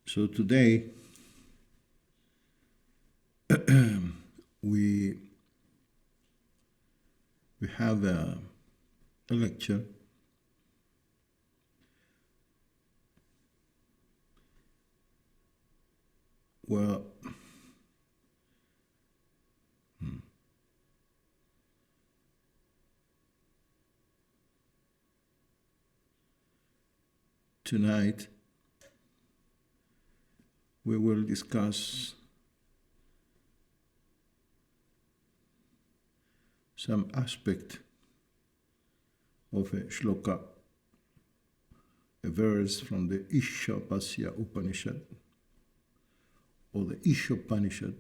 So today we have a lecture where tonight we will discuss some aspect of a shloka, a verse from the Ishavarasya Upanishad or the Ishopanishad,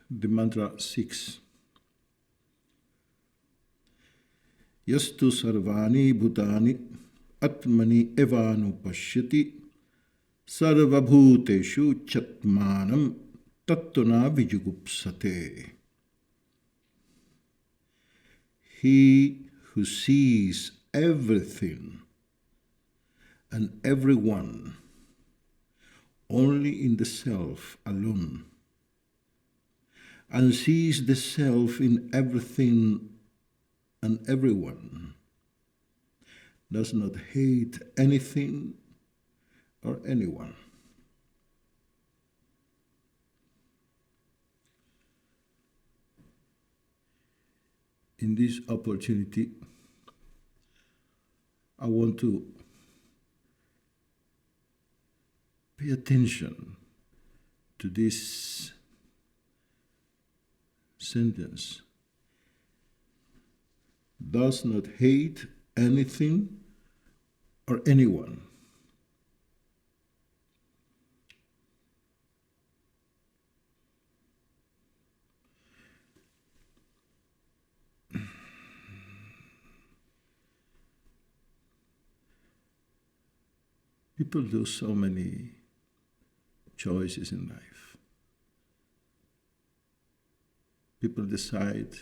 the mantra 6. Yastu sarvani bhutani atmani evanupashyati sarvabhuteshu chatmanam tattuna vijugupsate. He who sees everything and everyone only in the self alone, and sees the self in everything and everyone, does not hate anything or anyone. In this opportunity, I want to pay attention to this sentence. Does not hate anything or anyone. People do so many choices in life. People decide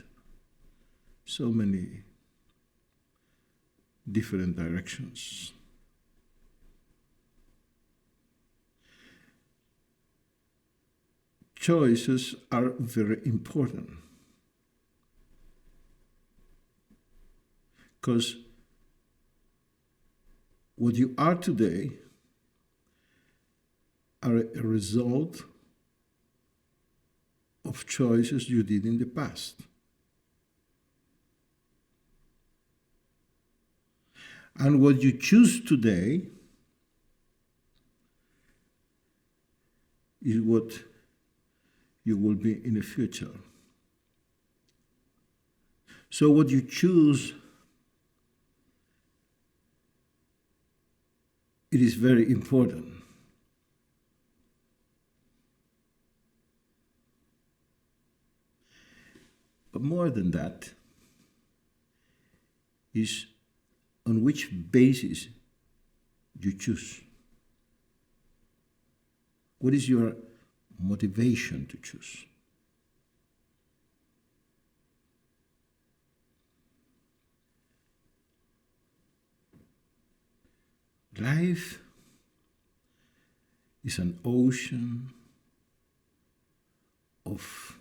so many different directions. Choices are very important because what you are today are a result of choices you did in the past. And what you choose today is what you will be in the future. So what you choose, it is very important. But more than that is on which basis you choose. What is your motivation to choose? Life is an ocean of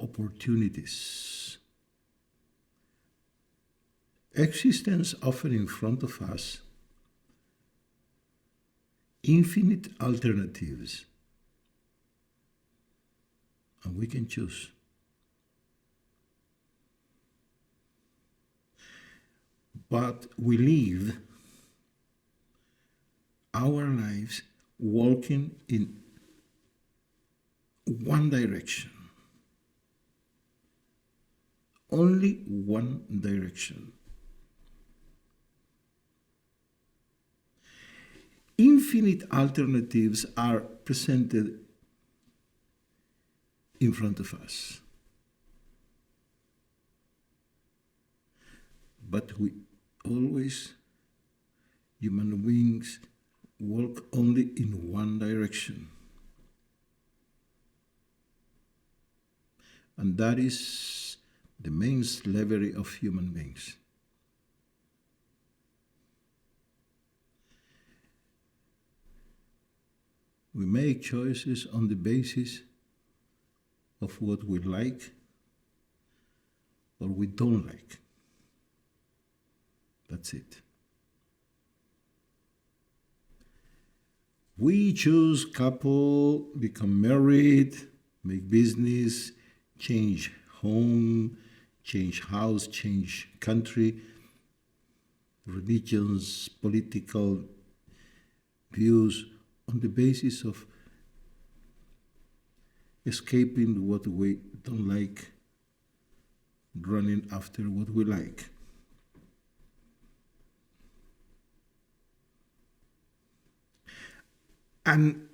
opportunities. Existence offers in front of us infinite alternatives, and we can choose. But we live our lives walking in one direction. Only one direction. Infinite alternatives are presented in front of us. But we always, human beings, walk only in one direction. And that is the main slavery of human beings. We make choices on the basis of what we like or we don't like. That's it. We choose couple, become married, make business, change home, change house, change country, religions, political views, on the basis of escaping what we don't like, running after what we like. And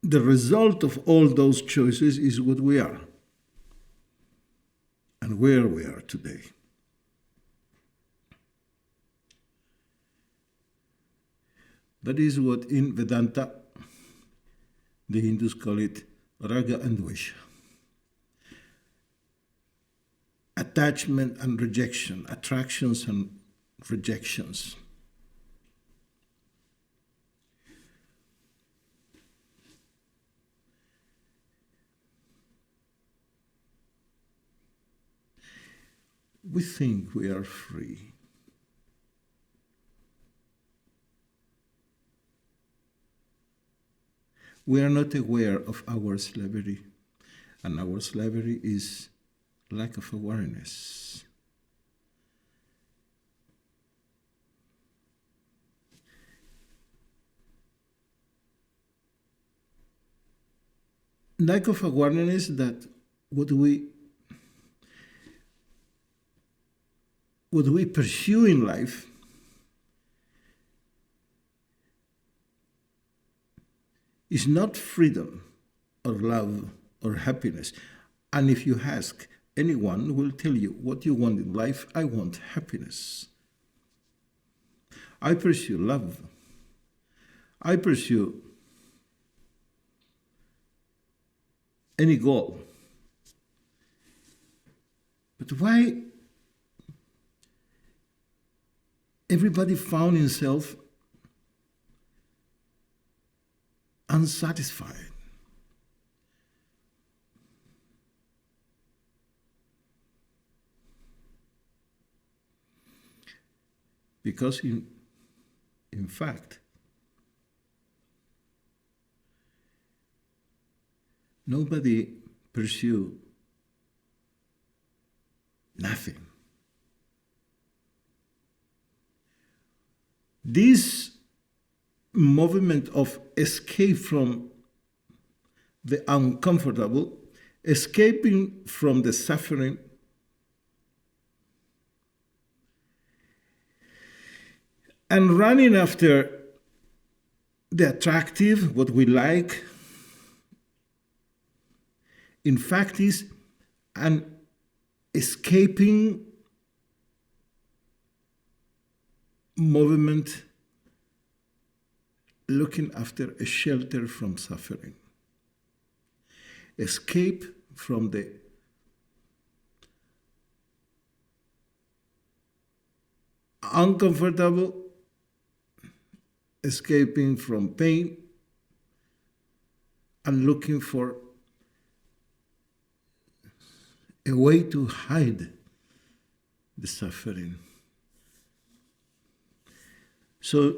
the result of all those choices is what we are and where we are today. That is what in Vedanta the Hindus call it raga and dvesha. Attachment and rejection, attractions and rejections. We think we are free. We are not aware of our slavery, and our slavery is lack of awareness. Lack of awareness that what we pursue in life is not freedom or love or happiness. And if you ask, anyone will tell you what you want in life. I want happiness. I pursue love. I pursue any goal. But why everybody found himself unsatisfied? Because in fact, nobody pursue nothing. This movement of escape from the uncomfortable, escaping from the suffering, and running after the attractive, what we like, in fact is an escaping movement looking after a shelter from suffering. Escape from the uncomfortable, escaping from pain, and looking for a way to hide the suffering. So,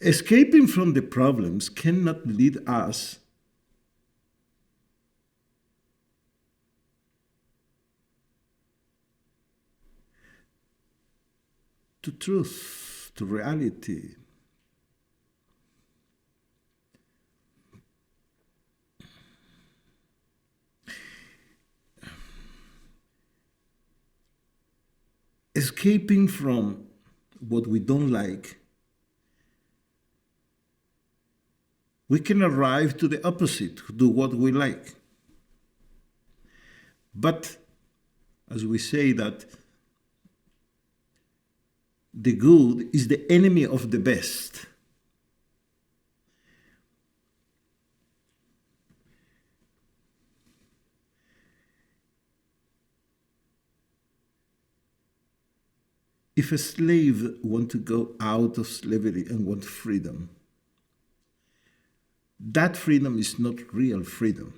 escaping from the problems cannot lead us to truth, to reality. Escaping from what we don't like, we can arrive to the opposite, to do what we like. But, as we say that the good is the enemy of the best. if a slave wants to go out of slavery and want freedom, that freedom is not real freedom.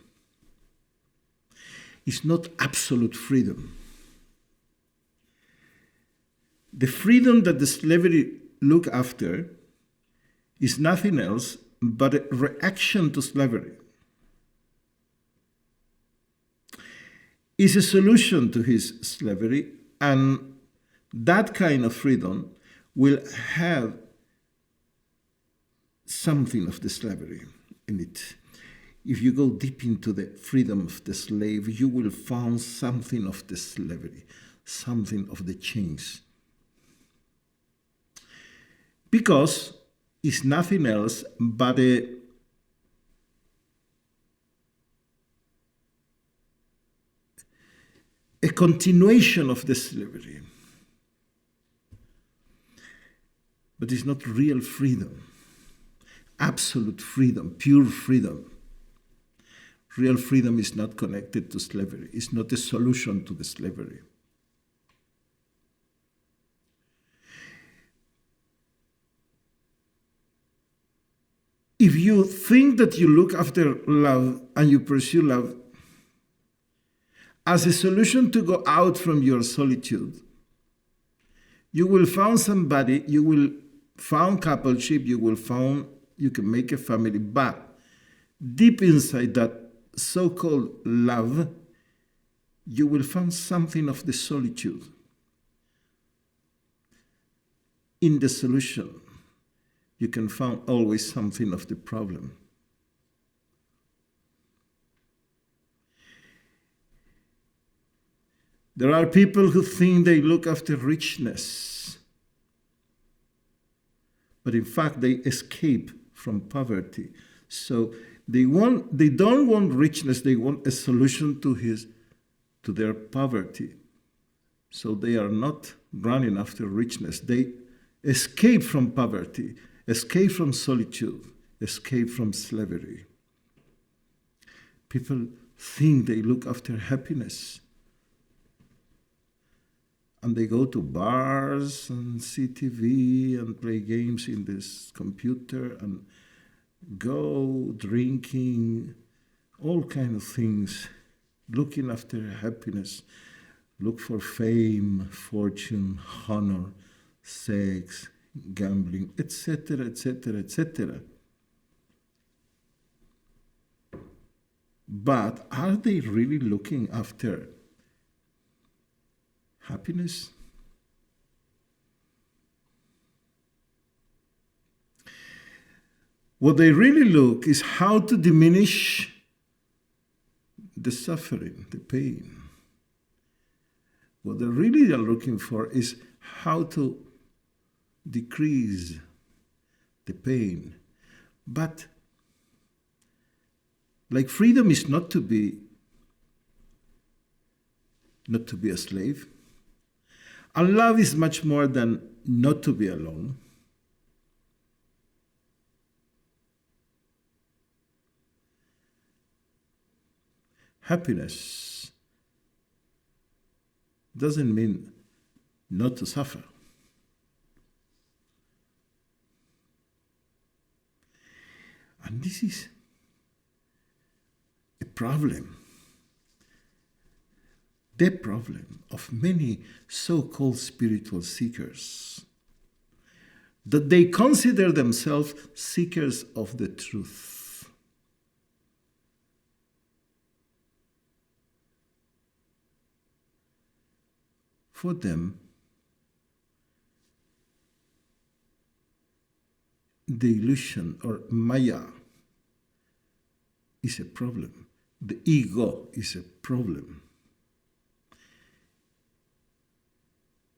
It's not absolute freedom. The freedom that the slavery look after is nothing else but a reaction to slavery. It's a solution to his slavery, and that kind of freedom will have something of the slavery in it. If you go deep into the freedom of the slave, you will find something of the slavery, something of the chains. Because it's nothing else but a continuation of the slavery. But it's not real freedom, absolute freedom, pure freedom. Real freedom is not connected to slavery. It's not a solution to the slavery. If you think that you look after love and you pursue love as a solution to go out from your solitude, you will find somebody, you will find coupleship, you can make a family, but deep inside that so-called love, you will find something of the solitude. In the solution, you can find always something of the problem. There are people who think they look after richness, but in fact they escape from poverty. So they don't want richness, they want a solution to their poverty. So they are not running after richness. They escape from poverty, escape from solitude, escape from slavery. People think they look after happiness. And they go to bars and see TV and play games in this computer and go drinking, all kinds of things, looking after happiness, look for fame, fortune, honor, sex, gambling, etc., etc., etc. But are they really looking after happiness? What they really look is how to diminish the suffering, the pain. What they really are looking for is how to decrease the pain. But like freedom is not to be a slave. And love is much more than not to be alone. Happiness doesn't mean not to suffer. And this is a problem. The problem of many so-called spiritual seekers, that they consider themselves seekers of the truth. For them, the illusion or Maya is a problem. The ego is a problem.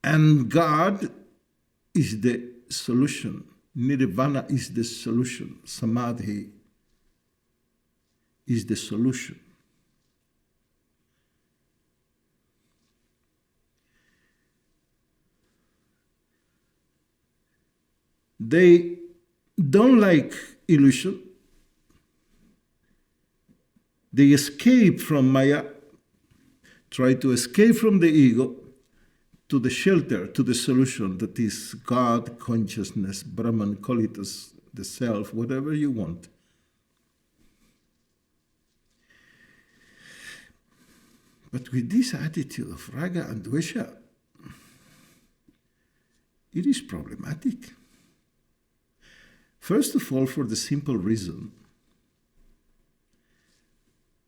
And God is the solution. Nirvana is the solution. Samadhi is the solution. They don't like illusion. They escape from Maya, try to escape from the ego, to the shelter, to the solution that is God, consciousness, Brahman, call it as the self, whatever you want. But with this attitude of raga and dvesha, it is problematic. First of all, for the simple reason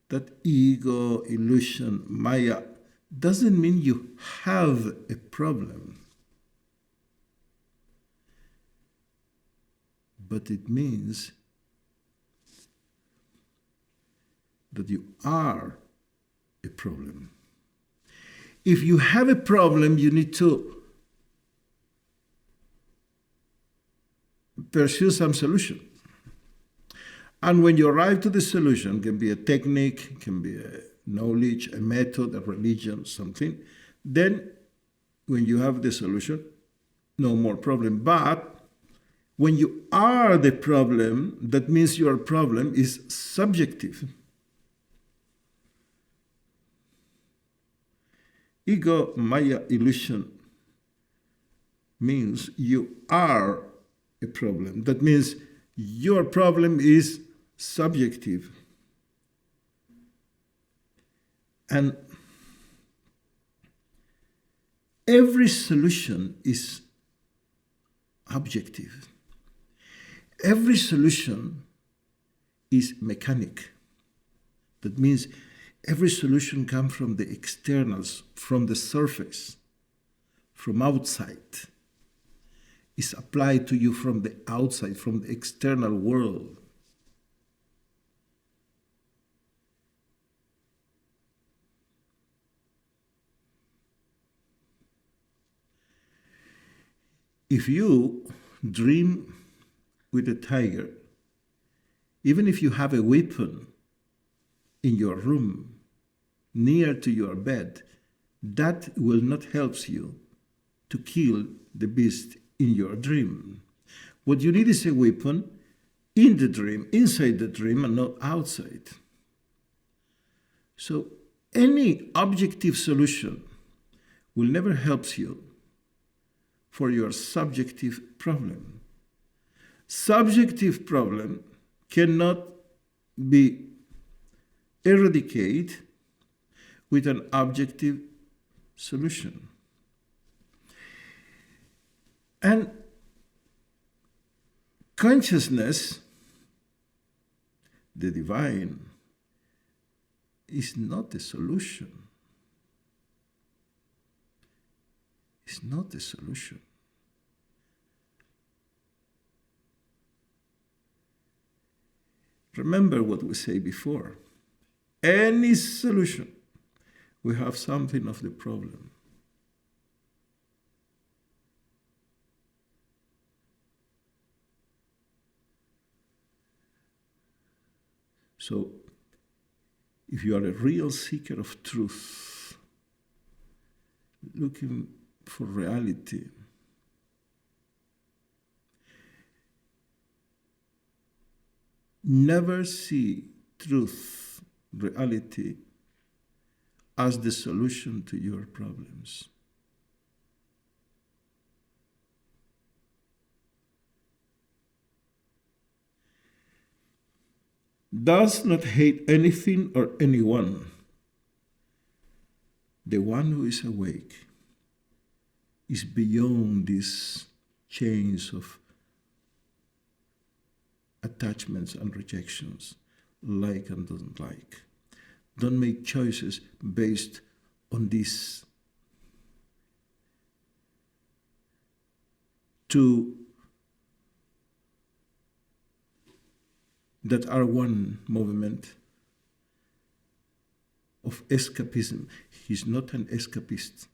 that ego, illusion, maya doesn't mean you have a problem, but it means that you are a problem. If you have a problem, you need to pursue some solution. And when you arrive to the solution, it can be a technique, it can be a knowledge, a method, a religion, something, then when you have the solution, no more problem. But when you are the problem, that means your problem is subjective. Ego, maya, illusion means you are a problem. That means your problem is subjective. And every solution is objective. Every solution is mechanic. That means every solution comes from the externals, from the surface, from outside. It's applied to you from the outside, from the external world. If you dream with a tiger, even if you have a weapon in your room, near to your bed, that will not help you to kill the beast in your dream. What you need is a weapon in the dream, inside the dream, and not outside. So any objective solution will never help you for your subjective problem. Subjective problem cannot be eradicated with an objective solution. And consciousness, the divine, is not a solution. It's not a solution. Remember what we said before. Any solution, we have something of the problem. So, if you are a real seeker of truth, looking for reality, never see truth, reality, as the solution to your problems. Does not hate anything or anyone. The one who is awake is beyond these chains of attachments and rejections, like and doesn't like. Don't make choices based on these two that are one movement of escapism. He's not an escapist.